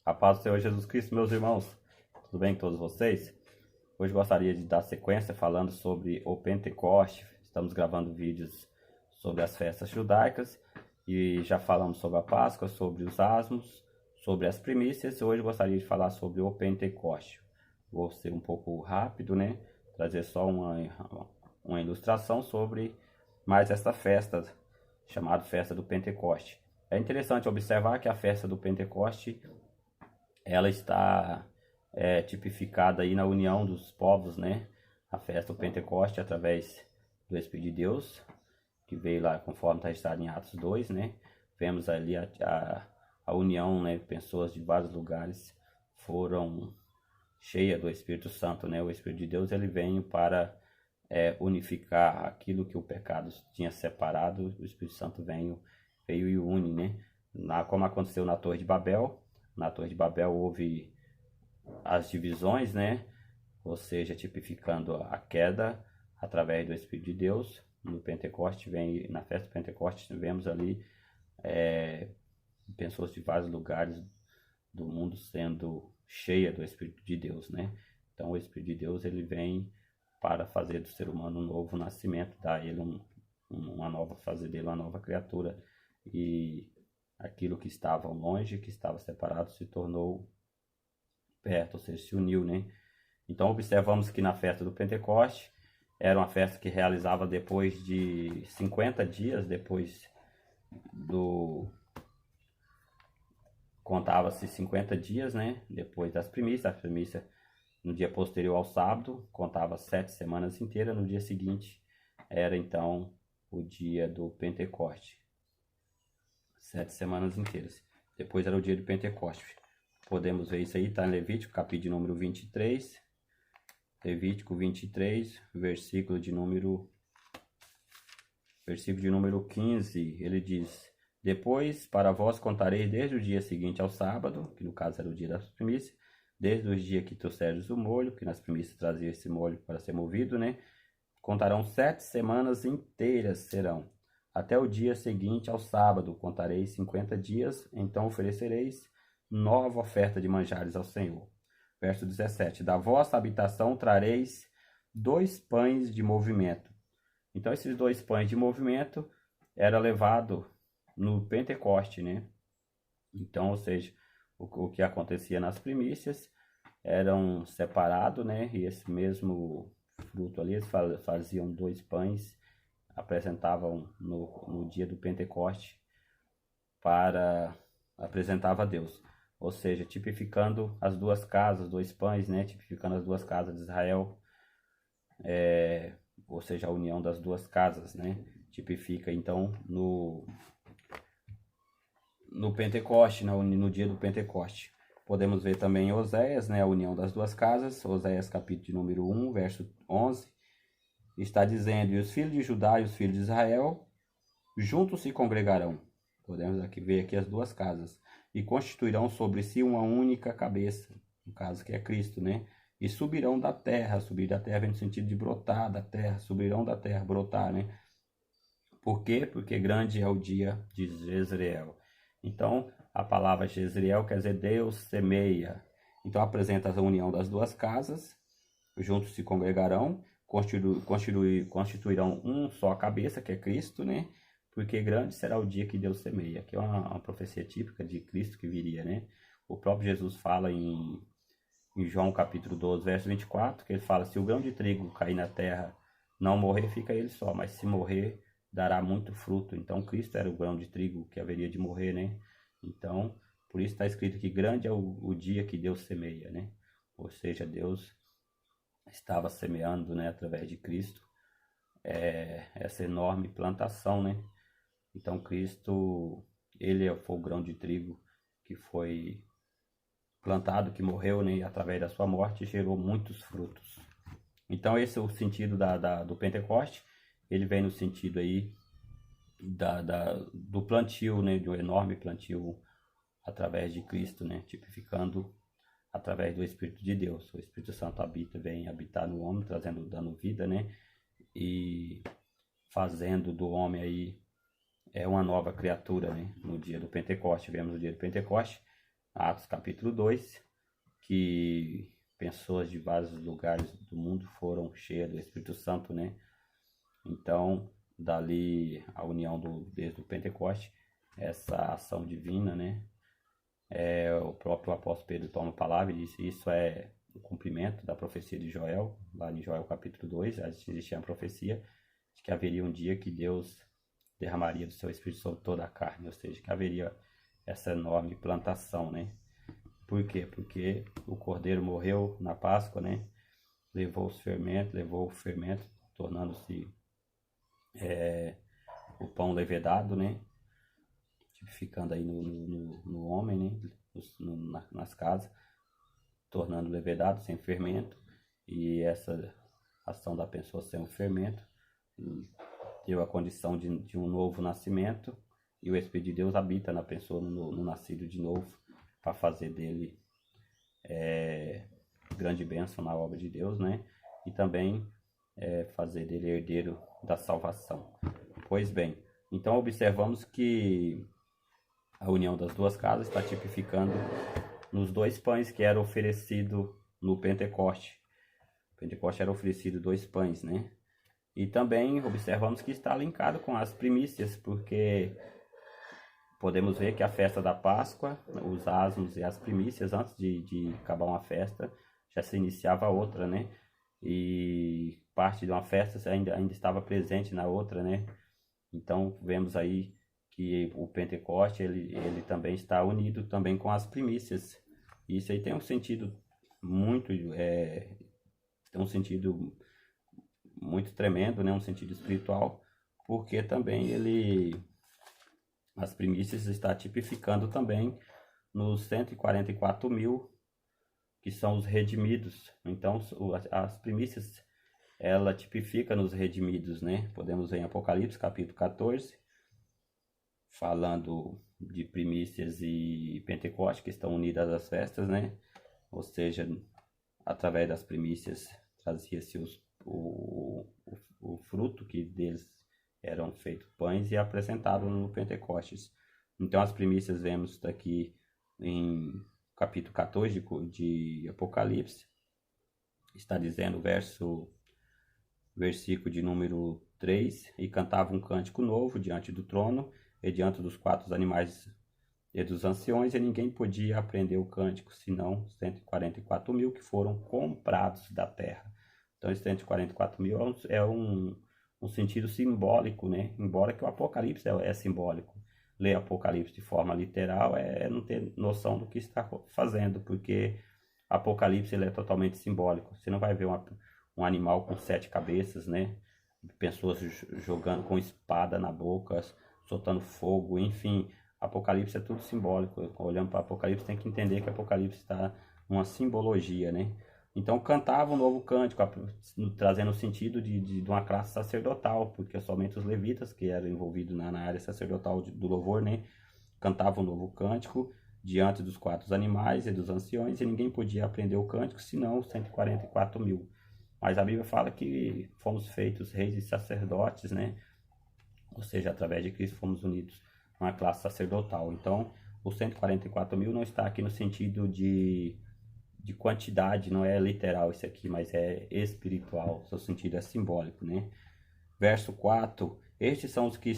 A paz do Senhor Jesus Cristo, meus irmãos. Tudo bem com todos vocês? Hoje gostaria de dar sequência falando sobre o Pentecoste. Estamos gravando vídeos sobre as festas judaicas e já falamos sobre a Páscoa, sobre os asmos, sobre as primícias. Hoje gostaria de falar sobre o Pentecoste. Vou ser um pouco rápido, né? Trazer só uma ilustração sobre mais esta festa, chamada Festa do Pentecoste. É interessante observar que a festa do Pentecoste ela está tipificada aí na união dos povos, né? A festa do Pentecoste através do Espírito de Deus, que veio lá conforme está registrado em Atos 2, né? Vemos ali a união, né? Pessoas de vários lugares foram cheias do Espírito Santo, né? O Espírito de Deus ele veio para unificar aquilo que o pecado tinha separado. O Espírito Santo veio e une, né? Como aconteceu na Torre de Babel. Na Torre de Babel houve as divisões, né? Ou seja, tipificando a queda através do Espírito de Deus. No Pentecoste, na festa do Pentecoste, vemos ali pessoas de vários lugares do mundo sendo cheia do Espírito de Deus, né? Então o Espírito de Deus ele vem para fazer do ser humano um novo nascimento, dar a ele uma nova, fazer dele uma nova criatura, e aquilo que estava longe, que estava separado, se tornou perto, ou seja, se uniu, né? Então observamos que na festa do Pentecoste, era uma festa que realizava depois de 50 dias, contava-se 50 dias, né? Depois das primícias, no dia posterior ao sábado, contava 7 semanas inteiras, no dia seguinte era então o dia do Pentecoste. 7 semanas inteiras. Depois era o dia do Pentecoste. Podemos ver isso aí, está em Levítico, capítulo número 23. Levítico 23, versículo de número 15. Ele diz: depois para vós contarei desde o dia seguinte ao sábado, que no caso era o dia das primícias, desde os dias que trouxeres o molho, que nas primícias trazia esse molho para ser movido, né? Contarão 7 semanas inteiras serão. Até o dia seguinte ao sábado, contareis 50 dias, então oferecereis nova oferta de manjares ao Senhor. Verso 17. Da vossa habitação trareis 2 pães de movimento. Então esses 2 pães de movimento era levado no Pentecoste, né? Então, ou seja, o que acontecia nas primícias eram separados, né? E esse mesmo fruto ali, eles faziam 2 pães, apresentavam no dia do Pentecoste apresentava a Deus. Ou seja, tipificando as 2 casas, 2 pães, né? Tipificando as 2 casas de Israel, ou seja, a união das 2 casas, né? Tipifica então no Pentecoste, no dia do Pentecoste. Podemos ver também em Oséias, né? A união das 2 casas. Oséias capítulo de número 1, verso 11. Está dizendo: e os filhos de Judá e os filhos de Israel juntos se congregarão. Podemos ver aqui as 2 casas. E constituirão sobre si uma única cabeça, no caso que é Cristo, né? E subirão da terra. Subir da terra vem no sentido de brotar da terra. Subirão da terra, brotar, né? Por quê? Porque grande é o dia de Jezreel. Então, a palavra Jezreel quer dizer Deus semeia. Então, apresenta a união das 2 casas. Juntos se congregarão, constituirão um só cabeça, que é Cristo, né? Porque grande será o dia que Deus semeia. Aqui é uma profecia típica de Cristo que viria, né? O próprio Jesus fala em João capítulo 12, verso 24, que ele fala: se o grão de trigo cair na terra, não morrer, fica ele só, mas se morrer, dará muito fruto. Então Cristo era o grão de trigo que haveria de morrer, né? Então, por isso está escrito que grande é o dia que Deus semeia, né? Ou seja, Deus estava semeando, né, através de Cristo, essa enorme plantação, né? Então Cristo, ele foi o grão de trigo que foi plantado, que morreu, né? E através da sua morte gerou muitos frutos. Então esse é o sentido do Pentecoste. Ele vem no sentido aí do plantio, né? Do enorme plantio através de Cristo, né? Tipificando através do Espírito de Deus. O Espírito Santo vem habitar no homem, dando vida, né? E fazendo do homem aí uma nova criatura, né? No dia do Pentecoste, vemos o dia do Pentecoste, Atos capítulo 2, que pessoas de vários lugares do mundo foram cheias do Espírito Santo, né? Então, dali a união desde o Pentecoste, essa ação divina, né? O próprio apóstolo Pedro toma a palavra e diz: isso é o cumprimento da profecia de Joel, lá em Joel capítulo 2, existia a profecia de que haveria um dia que Deus derramaria do seu Espírito sobre toda a carne, ou seja, que haveria essa enorme plantação, né? Por quê? Porque o Cordeiro morreu na Páscoa, né? Levou o fermento, tornando-se o pão levedado, né? Tipificando aí no homem, né? Nas casas, tornando levedado, sem fermento. E essa ação da pessoa sem o fermento deu a condição de um novo nascimento. E o Espírito de Deus habita na pessoa, no nascido de novo, para fazer dele grande bênção na obra de Deus, né? E também fazer dele herdeiro da salvação. Pois bem, então observamos que a união das duas casas está tipificando nos dois pães que era oferecido no Pentecoste. O Pentecoste era oferecido 2 pães, né? E também observamos que está linkado com as primícias, porque podemos ver que a festa da Páscoa, os asmos e as primícias, antes de acabar uma festa, já se iniciava outra, né? E parte de uma festa ainda estava presente na outra, né? Então, vemos aí que o Pentecoste, ele também está unido também com as primícias. E isso aí tem um sentido muito tremendo, né? Um sentido espiritual, porque também as primícias está tipificando também nos 144 mil, que são os redimidos. Então, as primícias, ela tipifica nos redimidos, né? Podemos ver em Apocalipse, capítulo 14, falando de primícias e Pentecoste, que estão unidas às festas, né? Ou seja, através das primícias trazia-se o fruto que deles eram feitos pães e apresentado no Pentecostes. Então, as primícias vemos daqui em capítulo 14 de Apocalipse, está dizendo versículo de número 3, e cantava um cântico novo diante do trono e diante dos 4 animais e dos anciões, e ninguém podia aprender o cântico, senão 144 mil que foram comprados da terra. Então, esses 144 mil é um sentido simbólico, né? Embora que o Apocalipse é simbólico. Ler Apocalipse de forma literal não ter noção do que está fazendo, porque Apocalipse ele é totalmente simbólico. Você não vai ver um animal com 7 cabeças, né? Pessoas jogando com espada na boca, soltando fogo, enfim. Apocalipse é tudo simbólico. Olhando para Apocalipse, tem que entender que Apocalipse está numa simbologia, né? Então, cantava um novo cântico, trazendo o sentido de uma classe sacerdotal, porque somente os levitas, que eram envolvidos na área sacerdotal do louvor, né? Cantavam um novo cântico diante dos 4 animais e dos anciões, e ninguém podia aprender o cântico, senão 144 mil. Mas a Bíblia fala que fomos feitos reis e sacerdotes, né? Ou seja, através de Cristo fomos unidos uma classe sacerdotal. Então, os 144 mil não está aqui no sentido de quantidade, não é literal isso aqui, mas é espiritual, o seu sentido é simbólico, né? Verso 4, estes são os que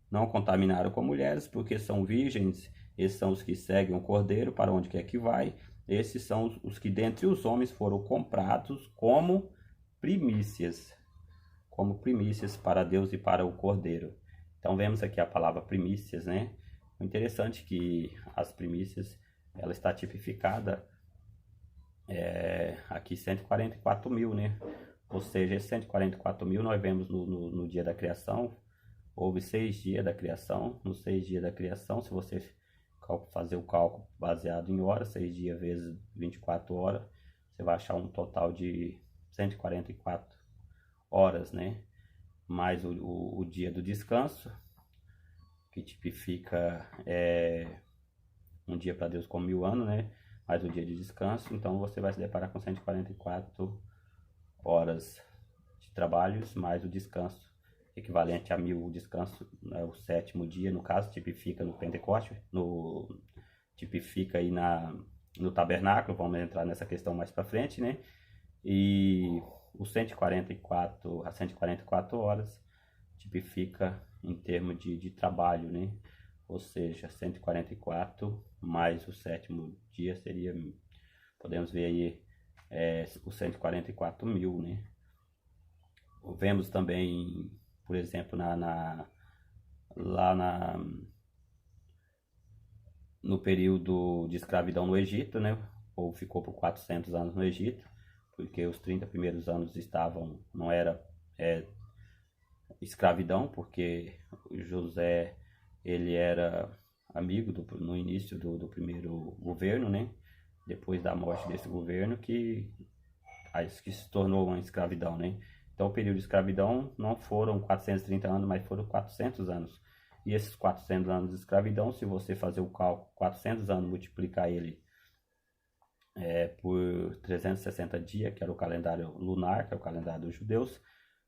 não contaminaram com mulheres, porque são virgens, esses são os que seguem o Cordeiro para onde quer que vai, esses são os que dentre os homens foram comprados como primícias para Deus e para o Cordeiro. Então vemos aqui a palavra primícias, né? O interessante é que as primícias, ela está tipificada aqui 144 mil, né? Ou seja, esses 144 mil nós vemos no dia da criação. Houve 6 dias da criação. Nos 6 dias da criação, se você fazer o cálculo baseado em horas, 6 dias vezes 24 horas, você vai achar um total de 144 horas, né? Mais o dia do descanso, que tipifica um dia para Deus como 1000 anos, né? Mais o dia de descanso, então você vai se deparar com 144 horas de trabalhos, mais o descanso, equivalente a 1000 o descanso, né? O 7º dia, no caso, tipifica no Pentecoste, no tipifica aí no tabernáculo, vamos entrar nessa questão mais para frente, né? E os 144, as 144 horas tipifica em termos de trabalho, né? Ou seja, 144 mais o sétimo dia seria, podemos ver aí, os 144 mil, né? Vemos também, por exemplo, no período de escravidão no Egito, né? O povo ficou por 400 anos no Egito, porque os 30 primeiros anos não era escravidão, porque José, ele era amigo no início do primeiro governo, né? Depois da morte desse governo, que se tornou uma escravidão, né? Então, o período de escravidão não foram 430 anos, mas foram 400 anos. E esses 400 anos de escravidão, se você fazer o cálculo, 400 anos, multiplicar ele por 360 dias, que era o calendário lunar, que é o calendário dos judeus,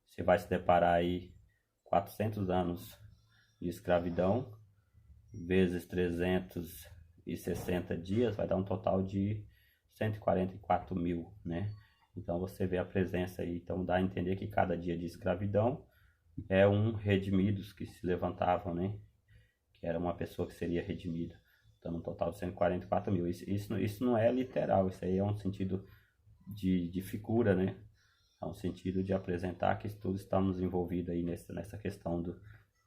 você vai se deparar aí 400 anos de escravidão, vezes 360 dias, vai dar um total de 144 mil, né? Então você vê a presença aí, então dá a entender que cada dia de escravidão é um redimidos que se levantavam, né? Que era uma pessoa que seria redimida. Então um total de 144 mil. Isso não é literal, isso aí é um sentido de figura, né? É um sentido de apresentar que todos estamos envolvidos aí nessa questão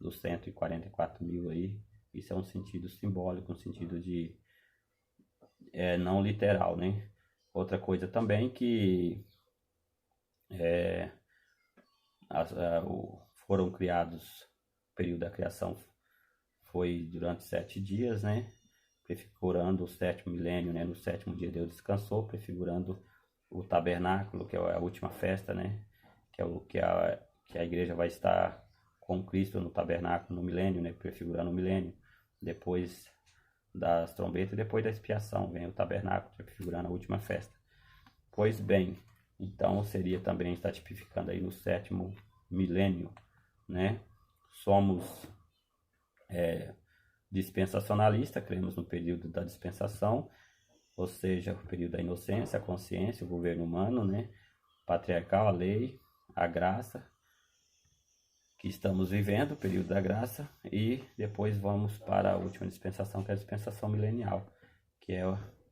dos 144 mil aí. Isso é um sentido simbólico, um sentido de não literal, né? Outra coisa também que foram criados, o período da criação foi durante 7 dias, né? Prefigurando o sétimo milênio, né? No sétimo dia Deus descansou, prefigurando o tabernáculo, que é a última festa, né? Que é o que a igreja vai estar com Cristo no tabernáculo no milênio, né? Prefigurando o milênio. Depois das trombetas e depois da expiação vem o tabernáculo, prefigurando a última festa. Pois bem, então seria também estar tipificando aí no sétimo milênio, né? Somos dispensacionalista, cremos no período da dispensação, ou seja, o período da inocência, a consciência, o governo humano, né? Patriarcal, a lei, a graça, que estamos vivendo, o período da graça, e depois vamos para a última dispensação, que é a dispensação milenial, que é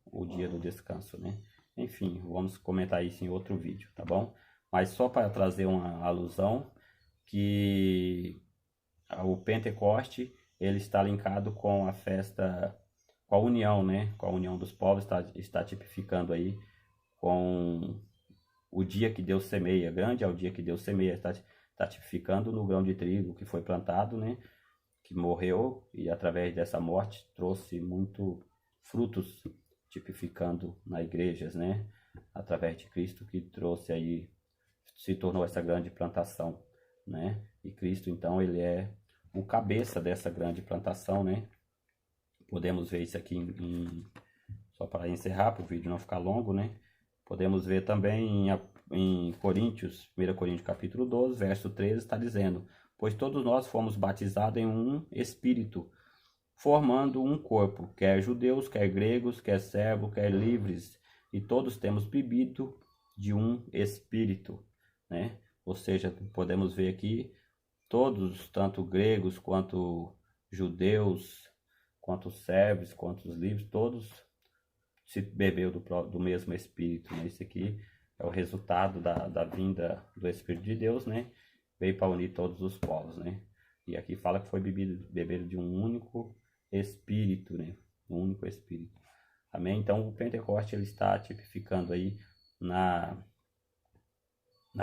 o dia do descanso, né? Enfim, vamos comentar isso em outro vídeo, tá bom? Mas só para trazer uma alusão, que o Pentecoste, ele está linkado com a festa, com a união, né? Com a união dos povos, está tipificando aí com o dia que Deus semeia, grande é o dia que Deus semeia, está tipificando no grão de trigo que foi plantado, né? Que morreu e através dessa morte trouxe muito frutos, tipificando nas igrejas, né? Através de Cristo que trouxe aí, se tornou essa grande plantação, né? E Cristo, então, ele é o cabeça dessa grande plantação, né? Podemos ver isso aqui só para encerrar, para o vídeo não ficar longo, né? Podemos ver também em Coríntios, 1 Coríntios capítulo 12, verso 13, está dizendo: pois todos nós fomos batizados em um Espírito, formando um corpo, quer judeus, quer gregos, quer servos, quer livres, e todos temos bebido de um Espírito, né? Ou seja, podemos ver aqui, todos, tanto gregos quanto judeus, quanto servos, quanto os livres, todos se bebeu do mesmo Espírito, né? Isso aqui é o resultado da vinda do Espírito de Deus, né? Veio para unir todos os povos, né? E aqui fala que foi beberam de um único Espírito, né? Um único Espírito. Amém? Então, o Pentecoste, ele está tipificando aí na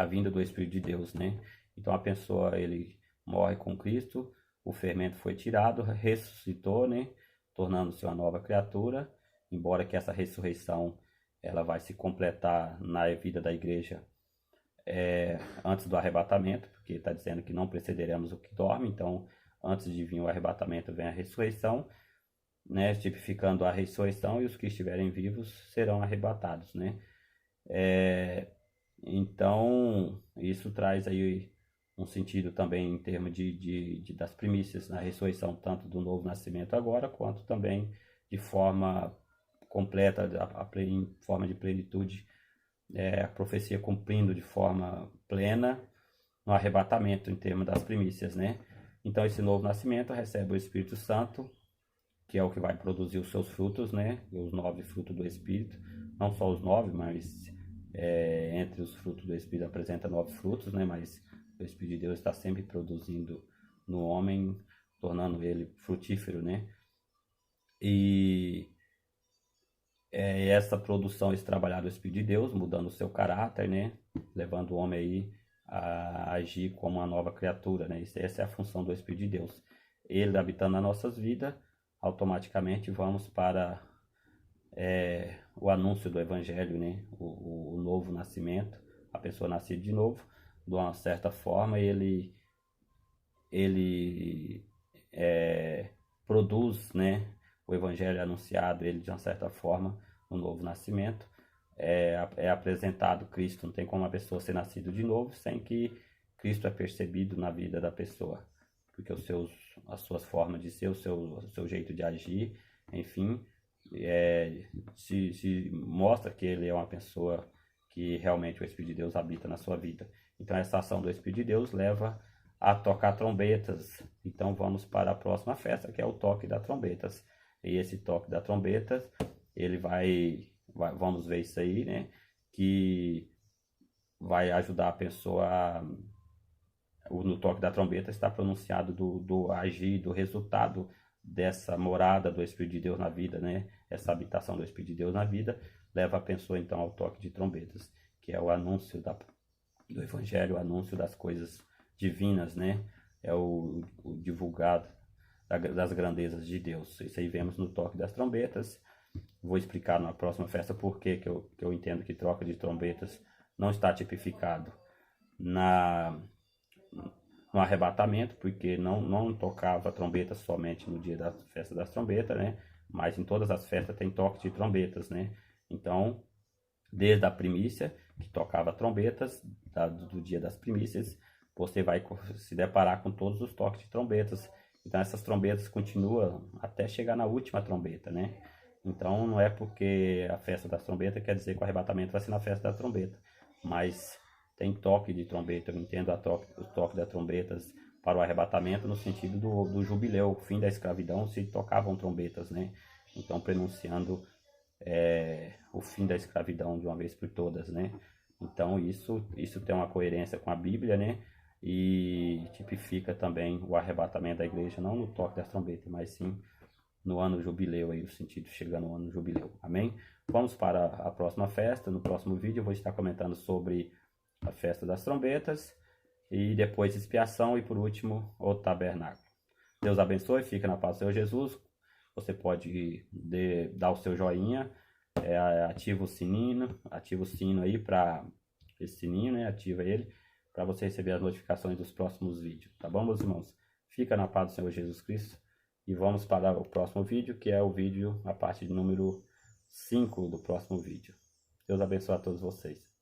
vinda do Espírito de Deus, né? Então, a pessoa, ele morre com Cristo, o fermento foi tirado, ressuscitou, né? Tornando-se uma nova criatura, embora que essa ressurreição ela vai se completar na vida da igreja antes do arrebatamento, porque está dizendo que não precederemos o que dorme, então antes de vir o arrebatamento vem a ressurreição, né, tipificando a ressurreição, e os que estiverem vivos serão arrebatados, né? Então isso traz aí um sentido também em termos das primícias na ressurreição, tanto do novo nascimento agora, quanto também de forma completa, em forma de plenitude, a profecia cumprindo de forma plena no arrebatamento em termos das primícias, né? Então esse novo nascimento recebe o Espírito Santo, que é o que vai produzir os seus frutos, né? Os 9 frutos do Espírito, não só os 9, mas entre os frutos do Espírito apresenta 9 frutos, né? Mas o Espírito de Deus está sempre produzindo no homem, tornando ele frutífero, né? E essa produção, esse trabalhar do Espírito de Deus, mudando o seu caráter, né? Levando o homem aí a agir como uma nova criatura, né? Essa é a função do Espírito de Deus. Ele habitando nas nossas vidas, automaticamente vamos para o anúncio do Evangelho, né? O novo nascimento, a pessoa nascida de novo, de uma certa forma, ele produz, né? O Evangelho anunciado, ele de uma certa forma, no novo nascimento, é apresentado Cristo. Não tem como a pessoa ser nascida de novo sem que Cristo é percebido na vida da pessoa, porque as suas formas de ser, o seu jeito de agir, enfim, se mostra que ele é uma pessoa que realmente o Espírito de Deus habita na sua vida. Então essa ação do Espírito de Deus leva a tocar trombetas. Então vamos para a próxima festa, que é o toque das trombetas. E esse toque das trombetas, ele vamos ver isso aí, né? Que vai ajudar a pessoa no toque da trombeta está pronunciado do agir, do resultado dessa morada do Espírito de Deus na vida, né? Essa habitação do Espírito de Deus na vida leva a pessoa então ao toque de trombetas, que é o anúncio do Evangelho, o anúncio das coisas divinas, né? É o divulgado das grandezas de Deus. Isso aí vemos no toque das trombetas. Vou explicar na próxima festa por que eu entendo que troca de trombetas não está tipificado no arrebatamento, porque não tocava trombeta somente no dia da festa das trombetas, né? Mas em todas as festas tem toque de trombetas, né? Então, desde a primícia, que tocava trombetas, do dia das primícias, você vai se deparar com todos os toques de trombetas. Então, essas trombetas continuam até chegar na última trombeta, né? Então, não é porque a festa das trombetas quer dizer que o arrebatamento vai ser na festa da trombeta, mas tem toque de trombeta. Eu entendo o toque das trombetas para o arrebatamento no sentido do jubileu, o fim da escravidão, se tocavam trombetas, né? Então, pronunciando o fim da escravidão de uma vez por todas, né? Então, isso tem uma coerência com a Bíblia, né? E tipifica também o arrebatamento da igreja, não no toque das trombetas, mas sim no ano jubileu, aí o sentido chegando no ano jubileu, amém? Vamos para a próxima festa. No próximo vídeo eu vou estar comentando sobre a festa das trombetas e depois expiação e por último o tabernáculo. Deus abençoe, fica na paz do Senhor Jesus. Você pode dar o seu joinha, ativa o sino aí para esse sininho, né? Ativa ele para você receber as notificações dos próximos vídeos, tá bom, meus irmãos? Fica na paz do Senhor Jesus Cristo. E vamos para o próximo vídeo, que é o vídeo, a parte de número 5 do próximo vídeo. Deus abençoe a todos vocês.